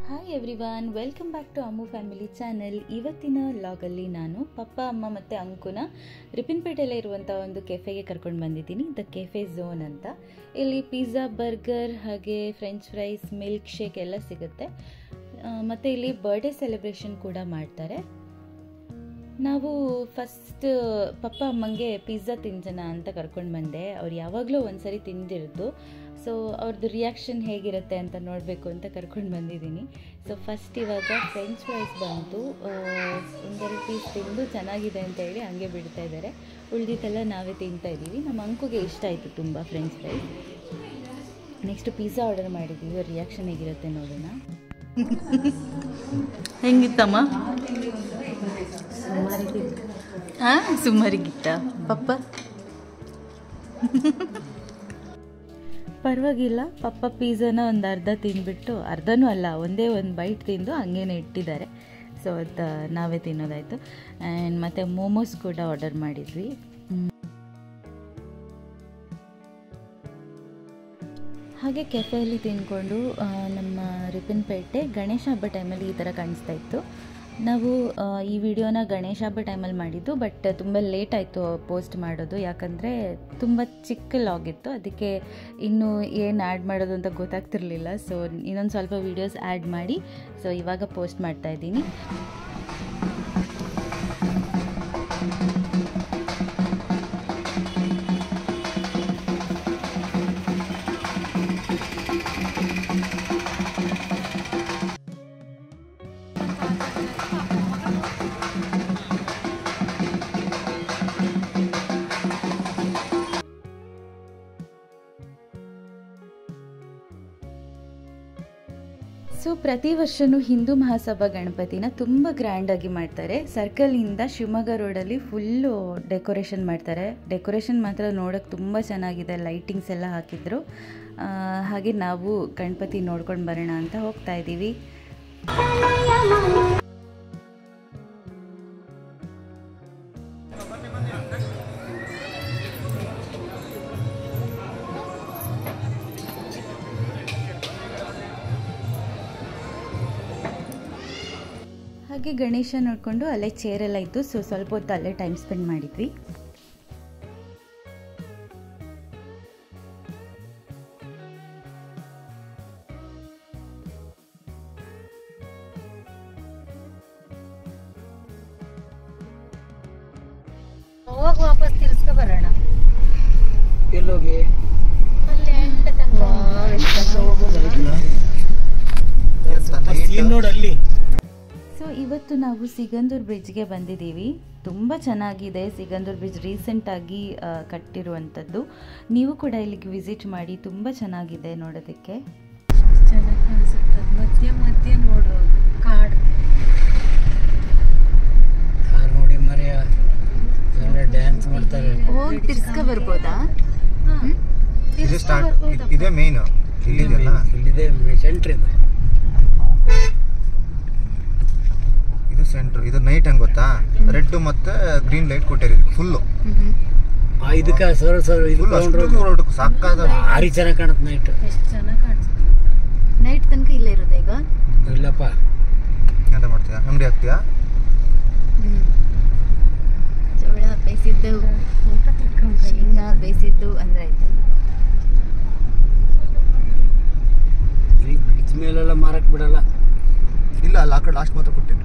Hi everyone, welcome back to Ammu family channel. ಇವತ್ತಿನ ಲಾಗಲ್ಲಿ ನಾನು ಪಪ್ಪ, ಅಮ್ಮ ಮತ್ತು ಅಂಕುನ ರಿಪ್ಪನ್ಪೇಟೆಯಲ್ಲೇ ಇರುವಂಥ ಒಂದು ಕೆಫೆಗೆ ಕರ್ಕೊಂಡು ಬಂದಿದ್ದೀನಿ. ದ ಕೆಫೆ ಝೋನ್ ಅಂತ. ಇಲ್ಲಿ ಪಿಜ್ಜಾ, ಬರ್ಗರ್, ಹಾಗೆ ಫ್ರೆಂಚ್ ಫ್ರೈಸ್, ಮಿಲ್ಕ್ ಶೇಕ್ ಎಲ್ಲ ಸಿಗುತ್ತೆ. ಮತ್ತು ಇಲ್ಲಿ ಬರ್ಡೇ ಸೆಲೆಬ್ರೇಷನ್ ಕೂಡ ಮಾಡ್ತಾರೆ. ನಾವು ಫಸ್ಟ್ ಪಪ್ಪ ಅಮ್ಮಂಗೆ ಪಿಜ್ಜಾ ತಿಂಜನ ಅಂತ ಕರ್ಕೊಂಡು ಬಂದೆ. ಅವ್ರು ಯಾವಾಗಲೂ ಒಂದ್ಸರಿ ತಿಂದಿರೋದು. ಸೊ ಅವ್ರದ್ದು ರಿಯಾಕ್ಷನ್ ಹೇಗಿರುತ್ತೆ ಅಂತ ನೋಡಬೇಕು ಅಂತ ಕರ್ಕೊಂಡು ಬಂದಿದ್ದೀನಿ. ಸೊ ಫಸ್ಟ್ ಇವಾಗ ಫ್ರೆಂಚ್ ಫ್ರೈಸ್ ಬಂತು. ಒಂದೆರಡು ಪೀಸ್ ತಿಂದು ಚೆನ್ನಾಗಿದೆ ಅಂತ ಹೇಳಿ ಹಂಗೆ ಬಿಡ್ತಾ ಇದ್ದಾರೆ. ಉಳಿದಿದ್ದೆಲ್ಲ ನಾವೇ ತಿಂತಾ ಇದ್ದೀವಿ. ನಮ್ಮ ಅಂಕುಗೆ ಇಷ್ಟ ಆಯಿತು ತುಂಬ French fries. Next pizza order ಮಾಡಿದ್ದೀವಿ. ಅವ್ರ ರಿಯಾಕ್ಷನ್ ಹೇಗಿರುತ್ತೆ ನೋಡೋಣ. ಹೆಂಗಿತ್ತಮ್ಮ? ಸುಮಾರಿಗಿತ್ತ ಪಪ್ಪ? ಪರವಾಗಿಲ್ಲ. ಪಪ್ಪ ಪಿಜ್ಜಾನ ಒಂದು ಅರ್ಧ ತಿಂದ್ಬಿಟ್ಟು, ಅರ್ಧನೂ ಅಲ್ಲ, ಒಂದೇ ಒಂದು ಬೈಟ್ ತಿಂದು ಹಂಗೇನೆ ಇಟ್ಟಿದ್ದಾರೆ. ಸೊ ಅದು ನಾವೇ ತಿನ್ನೋದಾಯಿತು. ಆ್ಯಂಡ್ ಮತ್ತು ಮೋಮೋಸ್ ಕೂಡ ಆರ್ಡರ್ ಮಾಡಿದ್ವಿ. ಹಾಗೆ ಕೆಫೆಯಲ್ಲಿ ತಿಂದ್ಕೊಂಡು ನಮ್ಮ ರಿಪ್ಪನ್ಪೇಟೆ ಗಣೇಶ ಹಬ್ಬ ಟೈಮಲ್ಲಿ ಈ ಥರ ಕಾಣಿಸ್ತಾ ಇತ್ತು. ನಾವು ಈ ವಿಡಿಯೋನ ಗಣೇಶ ಹಬ್ಬ ಟೈಮಲ್ಲಿ ಮಾಡಿದ್ದು, ಬಟ್ ತುಂಬ ಲೇಟ್ ಆಯಿತು ಪೋಸ್ಟ್ ಮಾಡೋದು. ಯಾಕಂದರೆ ತುಂಬ ಚಿಕ್ಕ ಲಾಗ್ ಇತ್ತು, ಅದಕ್ಕೆ ಇನ್ನೂ ಏನು ಆ್ಯಡ್ ಮಾಡೋದು ಅಂತ ಗೊತ್ತಾಗ್ತಿರ್ಲಿಲ್ಲ. ಸೊ ಇನ್ನೊಂದು ಸ್ವಲ್ಪ ವೀಡಿಯೋಸ್ ಆ್ಯಡ್ ಮಾಡಿ ಸೊ ಇವಾಗ ಪೋಸ್ಟ್ ಮಾಡ್ತಾಯಿದ್ದೀನಿ. ಸೊ ಪ್ರತಿ ವರ್ಷವೂ ಹಿಂದೂ ಮಹಾಸಭಾ ಗಣಪತಿನ ತುಂಬ ಗ್ರ್ಯಾಂಡಾಗಿ ಮಾಡ್ತಾರೆ. ಸರ್ಕಲಿಂದ ಶಿವಮೊಗ್ಗ ರೋಡಲ್ಲಿ ಫುಲ್ಲು ಡೆಕೋರೇಷನ್ ಮಾಡ್ತಾರೆ. ಡೆಕೋರೇಷನ್ ಮಾತ್ರ ನೋಡೋಕ್ಕೆ ತುಂಬ ಚೆನ್ನಾಗಿದೆ. ಲೈಟಿಂಗ್ಸ್ ಎಲ್ಲ ಹಾಕಿದ್ರು. ಹಾಗೆ ನಾವು ಗಣಪತಿ ನೋಡ್ಕೊಂಡು ಬರೋಣ ಅಂತ ಹೋಗ್ತಾ ಇದ್ದೀವಿ. ಹಾಗೆ ಗಣೇಶ ನೋಡಿಕೊಂಡು ಅಲ್ಲೇ ಚೇರೆಲ್ಲ ಇತ್ತು. ಸೊ ಸ್ವಲ್ಪ ಹೊತ್ತು ಅಲ್ಲೇ ಟೈಮ್ ಸ್ಪೆಂಡ್ ಮಾಡಿದ್ವಿ. ಹೋಗಿ ವಾಪಸ್ ತಿರ್ಸ್ಕೊ ಬರೋಣ. ಎಲ್ಲೋಗಿ ಅಲ್ಲಿ. ಸೊ ಇವತ್ತು ನಾವು ಸಿಗಂದೂರು ಬ್ರಿಡ್ಜ್ಗೆ ಬಂದಿದ್ದೀವಿ. ತುಂಬ ಚೆನ್ನಾಗಿದೆ ಸಿಗಂದೂರು ಬ್ರಿಡ್ಜ್, ರೀಸೆಂಟಾಗಿ ಕಟ್ಟಿರುವಂಥದ್ದು. ನೀವು ಕೂಡ ಇಲ್ಲಿಗೆ ವಿಸಿಟ್ ಮಾಡಿ, ತುಂಬ ಚೆನ್ನಾಗಿದೆ ನೋಡೋದಕ್ಕೆ. ಚೆನ್ನಾಗಿ ಕಾಣಿಸುತ್ತೆ. ಮಧ್ಯ ಮಧ್ಯ ನೋಡು ಕಾಡು ನೋಡಿ ಮರೆಯ ಡ್ಯಾನ್ಸ್ ಮಾಡ್ತಾರೆ. ಹೋಗಿ ತಿರ್ಸ್ಕೊ ಬರ್ಬೋದಾ? ಇದೇ ಮೇನ್. ಇಲ್ಲಿದೆ ಸೆಂಟ್ರ್. ಇದು ಸೆಂಟ್ರ್. ಇದು ನೈಟ್ ಹೆಂಗ್ ಗೊತ್ತಾ, ರೆಡ್ ಮತ್ತೆ ಗ್ರೀನ್ ಲೈಟ್ ಕೊಟ್ಟಿರಿ ಫುಲ್ಲು. ಇದಕ್ಕೆ ಸಾಕಾದ ಭಾರಿ ಚೆನ್ನಾಗಿ ಕಾಣುತ್ತೆ ನೈಟ್. ಎಷ್ಟು ಚೆನ್ನಾಗಿ ಕಾಣಿಸುತ್ತೆ. ನೈಟ್ ತನಕ ಇಲ್ಲೇ ಇರೋದು ಈಗ? ಇಲ್ಲಪ್ಪ. ಎಂತ ಮಾಡ್ತೀಯಾ? ಅಂಗಡಿ ಹಾಕ್ತೀಯಾ? ಜೋಳ ಬೇಯಿಸಿದ್ದು, ಶೇಂಗಾ ಬೇಯಿಸಿದ್ದು ಅಂದ್ರೆ ಆಯ್ತು. ಈ ಬ್ರಿಡ್ಜ್ ಮೇಲೆಲ್ಲ ಮಾರಕ್ ಬಿಡಲ್ಲ. ಇಲ್ಲ, ಅಲ್ಲ ಆ ಕಡೆ ಲಾಸ್ಟ್ ಮಾತ್ರ ಕೊಟ್ಟಿದ್ರು.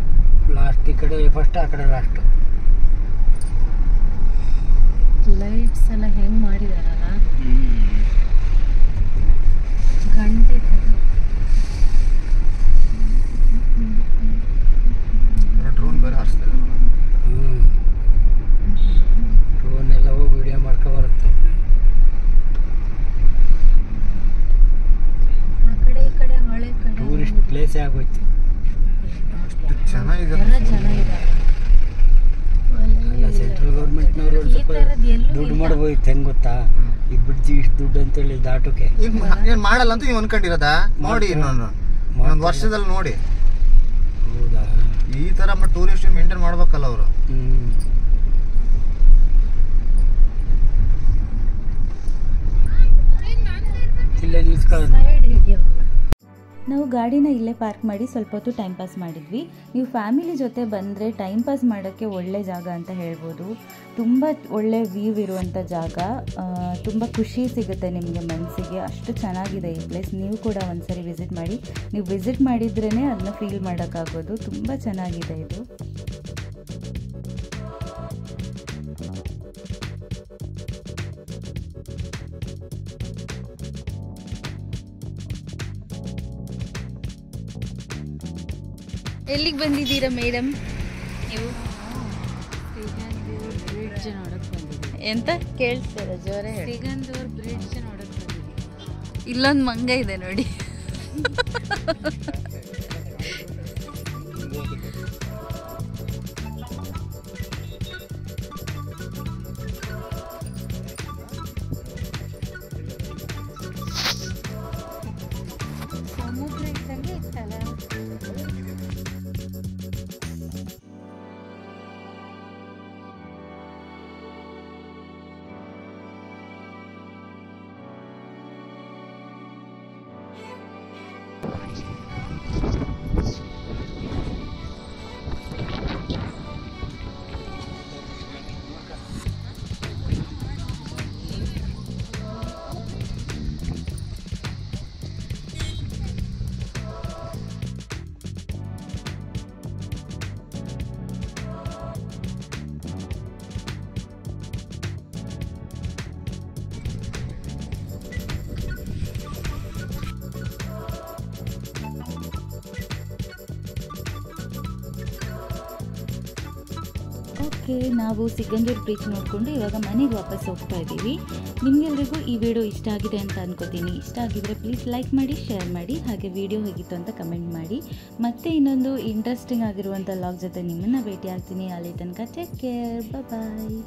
ಲಾಸ್ಟ್ ಈ ಕಡೆ ಫಸ್ಟ್, ಆ ಕಡೆ ಲಾಸ್ಟ್. ಲೈಟ್ಸ್ ಎಲ್ಲ ಹೆಂಗ್ ಮಾಡಿದಾರಲ್ಲ, ಗಂಟೆ ಡ್ರೋನ್ ಬೇರೆ ಹಾರಿಸ್ತಾರೆ. ಡ್ರೋನ್ ಎಲ್ಲ ಹೋಗಿ ವಿಡಿಯೋ ಮಾಡ್ಕೊ ಬರುತ್ತೆ. ಆ ಕಡೆ ಈ ಕಡೆ ಹಳೆ ಕಡೆ ಟೂರಿಸ್ಟ್ ಪ್ಲೇಸ್ ಆಗೋಯ್ತು. ಚೆನ್ನಾಗಿದೆ. ಸೆಂಟ್ರಲ್ ಗೌರ್ಮೆಂಟ್ನವರು ಸ್ವಲ್ಪ ದುಡ್ಡು ಮಾಡ್ಬೋಯ್ತು. ಹೆಂಗ್ ಗೊತ್ತಾ, ಈ ಬ್ರಿಡ್ಜ್ ಇಷ್ಟು ದುಡ್ಡು ಅಂತೇಳಿ ದಾಟೋಕೆ ಏನ್ ಮಾಡಲ್ಲ ಅಂತ ನೀವು ಅನ್ಕೊಂಡಿರೋದ? ನೋಡಿ ಇನ್ನೊಂದು ವರ್ಷದಲ್ಲಿ ನೋಡಿ. ಹೌದಾ? ಈ ತರ ಟೂರಿಸ್ಟ್ ಮೇಂಟೈನ್ ಮಾಡ್ಬೇಕಲ್ಲ ಅವರು. ಇಲ್ಲೇ ನಿಲ್ಸ್ಕೊಳ್ಳೋದು. ನಾವು ಗಾಡಿನ ಇಲ್ಲೇ ಪಾರ್ಕ್ ಮಾಡಿ ಸ್ವಲ್ಪ ಹೊತ್ತು ಟೈಮ್ ಪಾಸ್ ಮಾಡಿದ್ವಿ. ನೀವು ಫ್ಯಾಮಿಲಿ ಜೊತೆ ಬಂದರೆ ಟೈಮ್ ಪಾಸ್ ಮಾಡೋಕ್ಕೆ ಒಳ್ಳೆ ಜಾಗ ಅಂತ ಹೇಳ್ಬೋದು. ತುಂಬ ಒಳ್ಳೆ ವ್ಯೂ ಇರುವಂಥ ಜಾಗ, ತುಂಬ ಖುಷಿ ಸಿಗುತ್ತೆ ನಿಮಗೆ ಮನಸ್ಸಿಗೆ. ಅಷ್ಟು ಚೆನ್ನಾಗಿದೆ ಈ ಪ್ಲೇಸ್. ನೀವು ಕೂಡ ಒಂದ್ಸರಿ ವಿಸಿಟ್ ಮಾಡಿ. ನೀವು ವಿಸಿಟ್ ಮಾಡಿದ್ರೇ ಅದನ್ನ ಫೀಲ್ ಮಾಡೋಕ್ಕಾಗೋದು. ತುಂಬ ಚೆನ್ನಾಗಿದೆ ಇದು. ಎಲ್ಲಿಗೆ ಬಂದಿದ್ದೀರಾ ಮೇಡಮ್ ನೀವು? ಬ್ರಿಡ್ಜ್ ನೋಡಕ್ ಬಂದಿದ್ದೀವಿ. ಎಂತ ಕೇಳಿಸ್ತಾರ ಜೋರೇ ಹೇಳಿ. ಸಿಗಂದೂರ್ ಬ್ರಿಡ್ಜ್ ನೋಡಕ್ ಬಂದಿದ್ದೀವಿ. ಇಲ್ಲೊಂದು ಮಂಗ ಇದೆ ನೋಡಿ. ಸಮುದ್ರ ಇದ್ದಂಗೆ ಇತ್ತಲ್ಲ. ಓಕೆ, ನಾವು ಸಿಗಂದೂರು ಬ್ರಿಡ್ಜ್ ನೋಡಿಕೊಂಡು ಇವಾಗ ಮನೆಗೆ ವಾಪಸ್ ಹೋಗ್ತಾ ಇದ್ದೀವಿ. ನಿಮಗೆಲ್ರಿಗೂ ಈ ವಿಡಿಯೋ ಇಷ್ಟ ಆಗಿದೆ ಅಂತ ಅನ್ಕೋತೀನಿ. ಇಷ್ಟ ಆಗಿದ್ರೆ ಪ್ಲೀಸ್ ಲೈಕ್ ಮಾಡಿ, ಶೇರ್ ಮಾಡಿ, ಹಾಗೆ ವಿಡಿಯೋ ಹೇಗಿತ್ತು ಅಂತ ಕಮೆಂಟ್ ಮಾಡಿ. ಮತ್ತೆ ಇನ್ನೊಂದು ಇಂಟ್ರೆಸ್ಟಿಂಗ್ ಆಗಿರುವಂಥ ವ್ಲಾಗ್ ಜೊತೆ ನಿಮ್ಮನ್ನು ಭೇಟಿ ಆಗ್ತೀನಿ. ಅಲ್ಲಿ ತನಕ ಟೇಕ್ ಕೇರ್, ಬಾಯ್.